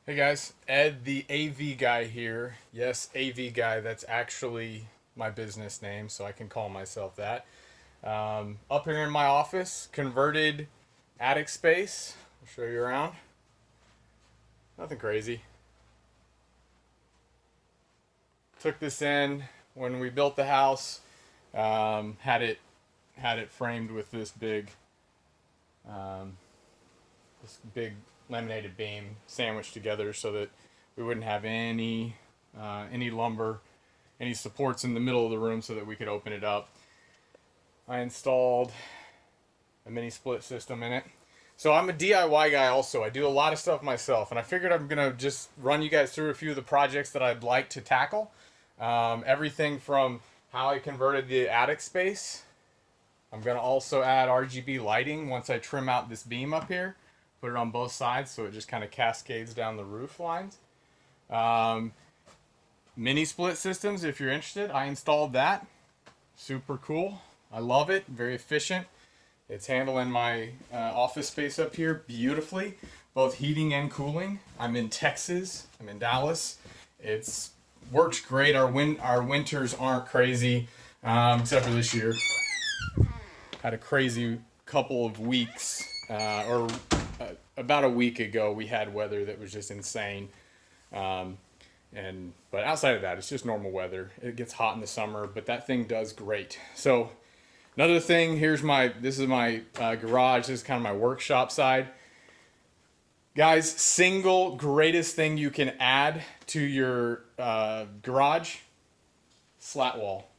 Hey guys, Ed the AV guy here. Yes, AV guy, that's actually my business name, so I can call myself that. Up here in my office, converted attic space. I'll show you around. Nothing crazy. Took this in when we built the house. Had it framed with um, this big laminated beam sandwiched together so that we wouldn't have any lumber, any supports in the middle of the room so that we could open it up. I installed a mini split system in it. So I'm a DIY guy also. I do a lot of stuff myself, and I figured I'm gonna just run you guys through a few of the projects that I'd like to tackle. Everything from how I converted the attic space. I'm gonna also add RGB lighting once I trim out this beam up here. Put it on both sides so it just kind of cascades down the roof lines. Um, Mini split systems, if you're interested, I installed that. Super cool. I love it. Very efficient. It's handling my office space up here beautifully, both heating and cooling. I'm in Texas. I'm in Dallas. It's works great. Our winters aren't crazy, except for this year. Had a crazy couple of weeks, or about a week ago, we had weather that was just insane. But outside of that, it's just normal weather. It gets hot in the summer, but that thing does great. So another thing, this is my garage. This is kind of my workshop side. Guys, single greatest thing you can add to your garage, slat wall.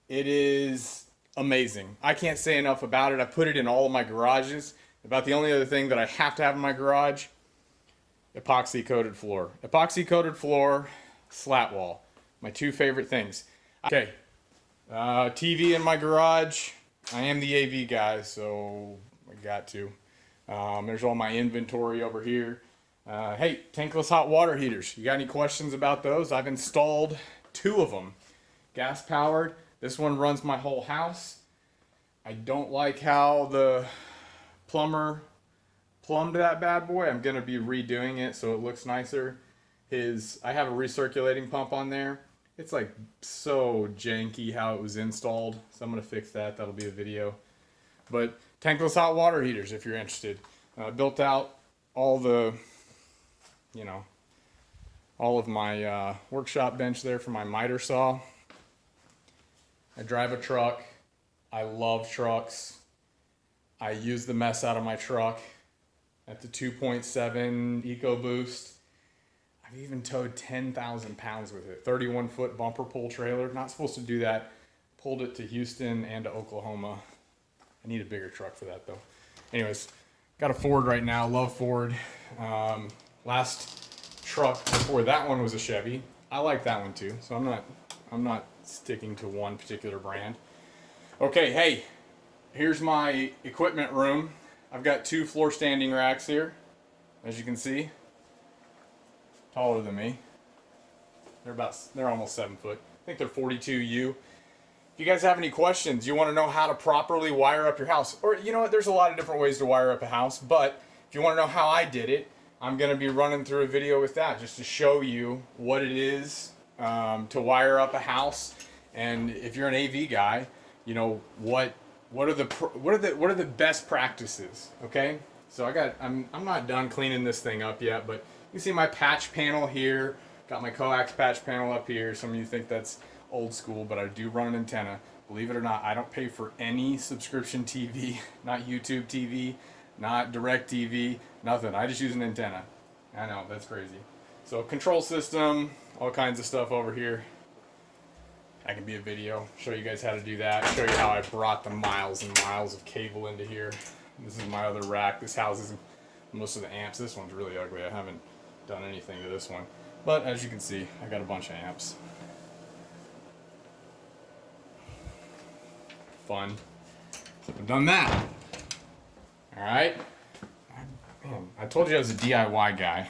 It is amazing. I can't say enough about it. I put it in all of my garages. About the only other thing that I have to have in my garage, epoxy coated floor. Epoxy coated floor, slat wall. My two favorite things. Okay, TV in my garage. I am the AV guy, so I got to. There's all my inventory over here. Hey, tankless hot water heaters. You got any questions about those? I've installed two of them. Gas powered. This one runs my whole house. I don't like how the plumber plumbed that bad boy. I'm gonna be redoing it so it looks nicer. I have a recirculating pump on there. It's like so janky how it was installed, so I'm gonna fix that. That'll be a video. But tankless hot water heaters, if you're interested. Built out all the, all of my workshop bench there for my miter saw. I drive a truck. I love trucks. I use the mess out of my truck at the 2.7 EcoBoost. I've even towed 10,000 pounds with it. 31-foot bumper pull trailer. Not supposed to do that. Pulled it to Houston and to Oklahoma. I need a bigger truck for that though. Anyways, got a Ford right now. Love Ford. Last truck before that one was a Chevy. I like that one too. So I'm not sticking to one particular brand. Okay, hey, here's my equipment room. I've got two floor standing racks here, as you can see. Taller than me. They're almost 7 foot. I think they're 42U. If you guys have any questions, you want to know how to properly wire up your house, or you know what, there's a lot of different ways to wire up a house, but if you want to know how I did it, I'm going to be running through a video with that just to show you what it is to wire up a house. And if you're an AV guy, you know what are the best practices. Okay, so I'm not done cleaning this thing up yet, but you can see my patch panel here. Got my coax patch panel up here. Some of you think that's old school, but I do run an antenna. Believe it or not, I don't pay for any subscription TV, not YouTube TV, not direct TV, nothing. I just use an antenna. I know, that's crazy. So control system, all kinds of stuff over here. That can be a video. Show you guys how to do that. Show you how I brought the miles and miles of cable into here. This is my other rack. This houses most of the amps. This one's really ugly. I haven't done anything to this one. But as you can see, I got a bunch of amps. Fun. So I've done that. Alright. Man, I told you I was a DIY guy.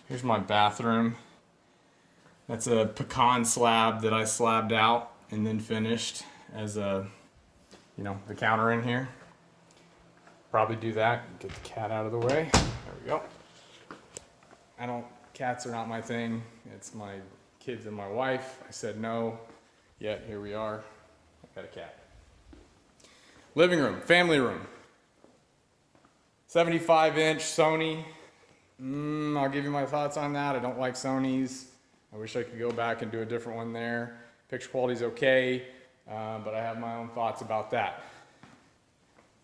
Here's my bathroom. That's a pecan slab that I slabbed out and then finished as the counter in here. Probably do that. Get the cat out of the way. There we go. Cats are not my thing. It's my kids and my wife. I said no, yet here we are. I got a cat. Living room, family room. 75-inch Sony. I'll give you my thoughts on that. I don't like Sonys. I wish I could go back and do a different one there. Picture quality's okay, but I have my own thoughts about that.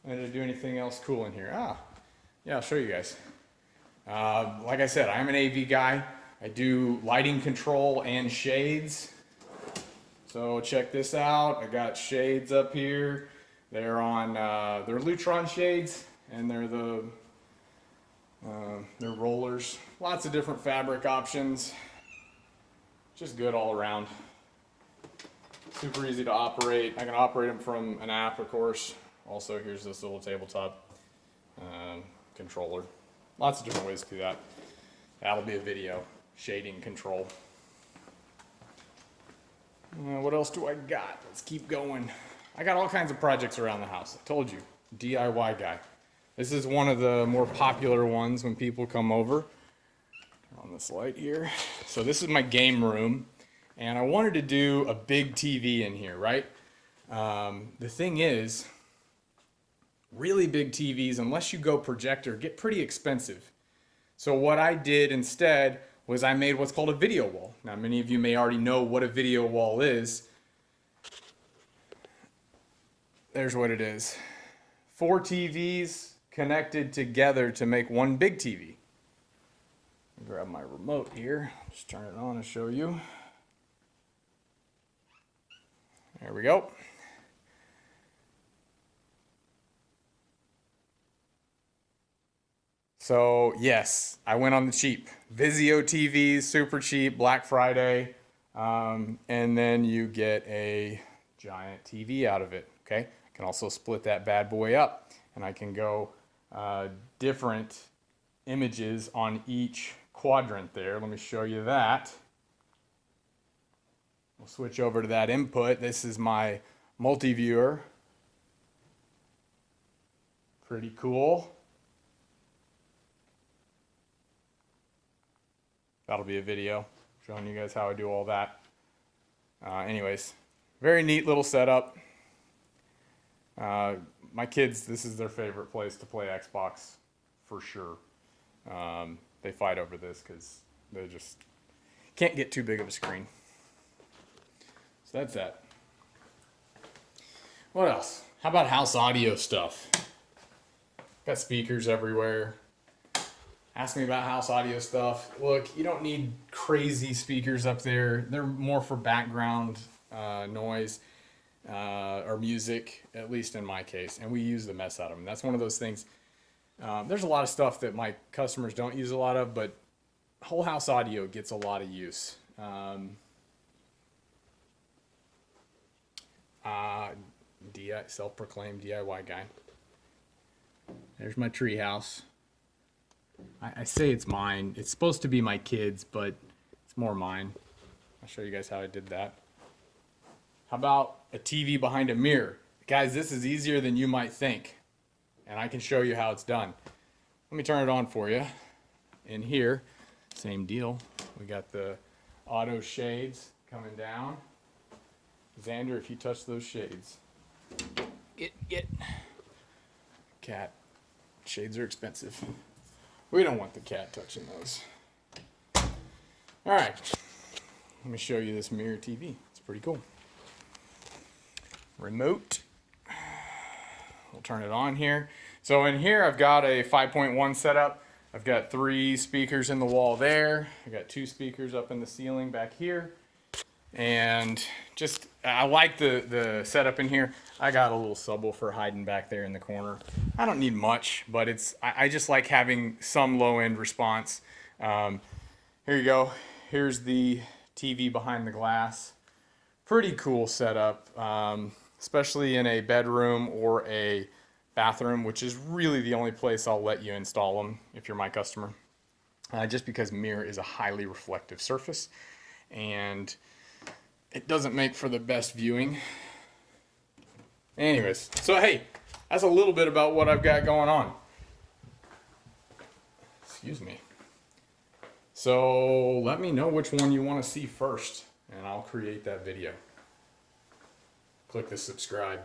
Did I do anything else cool in here? Yeah, I'll show you guys. Like I said, I'm an AV guy. I do lighting control and shades. So check this out. I got shades up here. They're on, they're Lutron shades, and they're rollers. Lots of different fabric options. Just good all around. Super easy to operate. I can operate them from an app, of course. Also, here's this little tabletop controller. Lots of different ways to do that. That'll be a video. Shading control. What else do I got? Let's keep going. I got all kinds of projects around the house. I told you, DIY guy. This is one of the more popular ones when people come over. Turn on this light here. So this is my game room, and I wanted to do a big TV in here, right? The thing is, really big TVs, unless you go projector, get pretty expensive. So what I did instead was I made what's called a video wall. Now, many of you may already know what a video wall is. There's what it is. 4 TVs connected together to make one big TV. Grab my remote here. Just turn it on and show you. There we go. So yes, I went on the cheap. Vizio TVs, super cheap, Black Friday. And then you get a giant TV out of it, okay? I can also split that bad boy up, and I can go different images on each quadrant there. Let me show you that. We'll switch over to that input. This is my multi-viewer. Pretty cool. That'll be a video showing you guys how I do all that. Anyways, very neat little setup. My kids, this is their favorite place to play Xbox for sure. They fight over this because they just can't get too big of a screen. So that's that. What else? How about house audio stuff? Got speakers everywhere. Ask me about house audio stuff. Look, you don't need crazy speakers up there. They're more for background noise or music, at least in my case. And we use the mess out of them. That's one of those things. There's a lot of stuff that my customers don't use a lot of, but whole house audio gets a lot of use. Self-proclaimed DIY guy. There's my treehouse. I say it's mine. It's supposed to be my kids, but it's more mine. I'll show you guys how I did that. How about a TV behind a mirror? Guys, this is easier than you might think, and I can show you how it's done. Let me turn it on for you. In here, same deal. We got the auto shades coming down. Xander, if you touch those shades. Get. Cat. Shades are expensive. We don't want the cat touching those. All right. Let me show you this mirror TV. It's pretty cool. Remote. We'll turn it on here. So in here, I've got a 5.1 setup. I've got 3 speakers in the wall there. I got 2 speakers up in the ceiling back here. And just, I like the setup in here. I got a little subwoofer hiding back there in the corner. I don't need much, but I just like having some low-end response. Here you go. Here's the TV behind the glass. Pretty cool setup, especially in a bedroom or a bathroom, which is really the only place I'll let you install them if you're my customer. Just because mirror is a highly reflective surface, and it doesn't make for the best viewing. Anyways, so hey, that's a little bit about what I've got going on. Excuse me. So let me know which one you want to see first, and I'll create that video. Click the subscribe.